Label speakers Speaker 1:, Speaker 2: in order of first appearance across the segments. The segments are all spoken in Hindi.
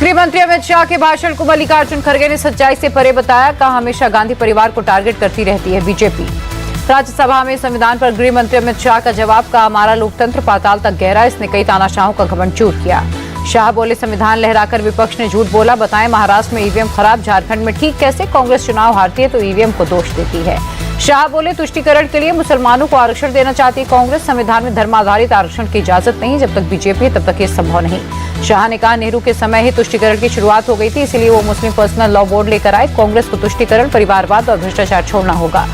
Speaker 1: गृह मंत्री अमित शाह के भाषण को मल्लिकार्जुन खड़गे ने सच्चाई से परे बताया। कहा, हमेशा गांधी परिवार को टारगेट करती रहती है बीजेपी। राज्यसभा में संविधान पर गृह मंत्री अमित शाह का जवाब। कहा, हमारा लोकतंत्र पाताल तक गहरा, इसने कई तानाशाहों का घमंड चूर किया। शाह बोले, संविधान लहराकर विपक्ष ने झूठ बोला। बताएं, महाराष्ट्र में ईवीएम खराब, झारखंड में ठीक कैसे? कांग्रेस चुनाव हारती है तो ईवीएम को दोष देती है। शाह बोले, तुष्टीकरण के लिए मुसलमानों को आरक्षण देना चाहती है कांग्रेस। संविधान में धर्म आधारित आरक्षण की इजाजत नहीं, जब तक बीजेपी है तब तक ये संभव नहीं। शाह ने कहा, नेहरू के समय ही तुष्टीकरण की शुरुआत हो गई थी, इसलिए वो मुस्लिम पर्सनल लॉ बोर्ड लेकर आए। कांग्रेस को तुष्टीकरण, परिवारवाद और भ्रष्टाचार छोड़ना होगा।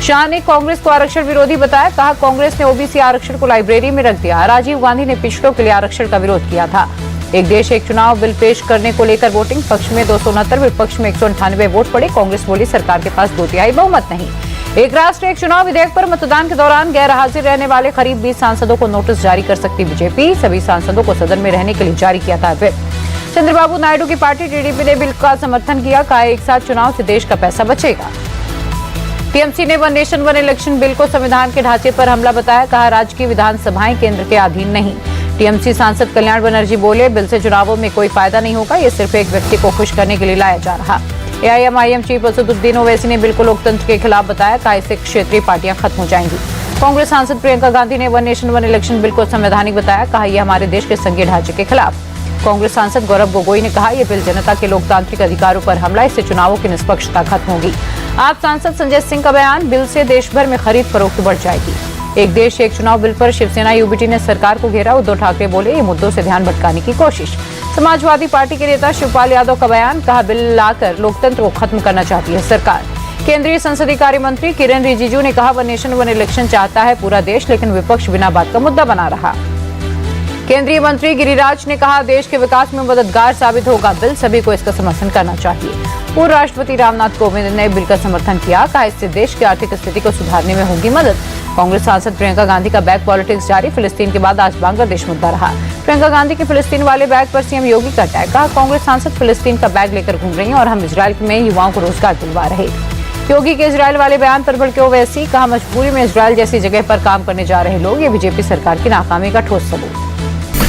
Speaker 1: शाह ने कांग्रेस को आरक्षण विरोधी बताया। कहा, कांग्रेस ने ओबीसी आरक्षण को लाइब्रेरी में रख दिया। राजीव गांधी ने पिछड़ों के लिए आरक्षण का विरोध किया था। एक देश एक चुनाव बिल पेश करने को लेकर वोटिंग, पक्ष में 269, विपक्ष में 198 वोट पड़े। कांग्रेस बोली, सरकार के पास 2/3 बहुमत नहीं। एक राष्ट्र एक चुनाव विधेयक पर मतदान के दौरान गैर हाजिर रहने वाले करीब 20 सांसदों को नोटिस जारी कर सकती बीजेपी। सभी सांसदों को सदन में रहने के लिए जारी किया था व्हिप। चंद्रबाबू नायडू की पार्टी टीडीपी ने बिल का समर्थन किया। कहा, एक साथ चुनाव से देश का पैसा बचेगा। टीएमसी ने one nation one election bill को संविधान के ढांचे पर हमला बताया। कहा, राज्य की विधानसभाएं केंद्र के अधीन नहीं। टीएमसी सांसद कल्याण बनर्जी बोले, बिल से चुनावों में कोई फायदा नहीं होगा, ये सिर्फ एक व्यक्ति को खुश करने के लिए लाया जा रहा। एआईएमआईएम चीफ असदुद्दीन ओवैसी ने बिल को लोकतंत्र के खिलाफ बताया। कहा, इससे क्षेत्रीय पार्टियां खत्म हो जाएंगी। कांग्रेस सांसद प्रियंका गांधी ने one nation one election bill को संवैधानिक बताया। कहा, यह हमारे देश के संघीय ढांचे के खिलाफ। कांग्रेस सांसद गौरव गोगोई ने कहा, यह बिल जनता के लोकतांत्रिक अधिकारों पर हमला, इससे चुनावों की निष्पक्षता खत्म होगी। आप सांसद संजय सिंह का बयान, बिल से देश भर में खरीद फरोख्त बढ़ जाएगी। एक देश एक चुनाव बिल पर शिवसेना यूबीटी ने सरकार को घेरा। उद्धव ठाकरे बोले, ये मुद्दों से ध्यान भटकाने की कोशिश। समाजवादी पार्टी के नेता शिवपाल यादव का बयान। कहा, बिल लाकर लोकतंत्र को खत्म करना चाहती है सरकार। केंद्रीय संसदीय कार्य मंत्री किरेन रिजिजू ने कहा, वन नेशन वन इलेक्शन चाहता है पूरा देश, लेकिन विपक्ष बिना बात का मुद्दा बना रहा। केंद्रीय मंत्री गिरिराज ने कहा, देश के विकास में मददगार साबित होगा बिल, सभी को इसका समर्थन करना चाहिए। पूर्व राष्ट्रपति रामनाथ कोविंद ने बिल का समर्थन किया। कहा, इससे देश की आर्थिक स्थिति को सुधारने में होगी मदद। कांग्रेस सांसद प्रियंका गांधी का बैक पॉलिटिक्स जारी। फिलिस्तीन के बाद आज बांग्लादेश मुद्दा रहा। प्रियंका गांधी के फिलिस्तीन वाले बैग पर सीएम योगी का अटैक। कहा, कांग्रेस सांसद फिलिस्तीन का बैग लेकर घूम रही हैं और हम इजरायल में युवाओं को रोजगार दिलवा रहे। योगी के इजरायल वाले बयान पर भड़के ओवैसी। कहा, मजबूरी में इजरायल जैसी जगह पर काम करने जा रहे लोग, ये बीजेपी सरकार की नाकामी का ठोस सबूत।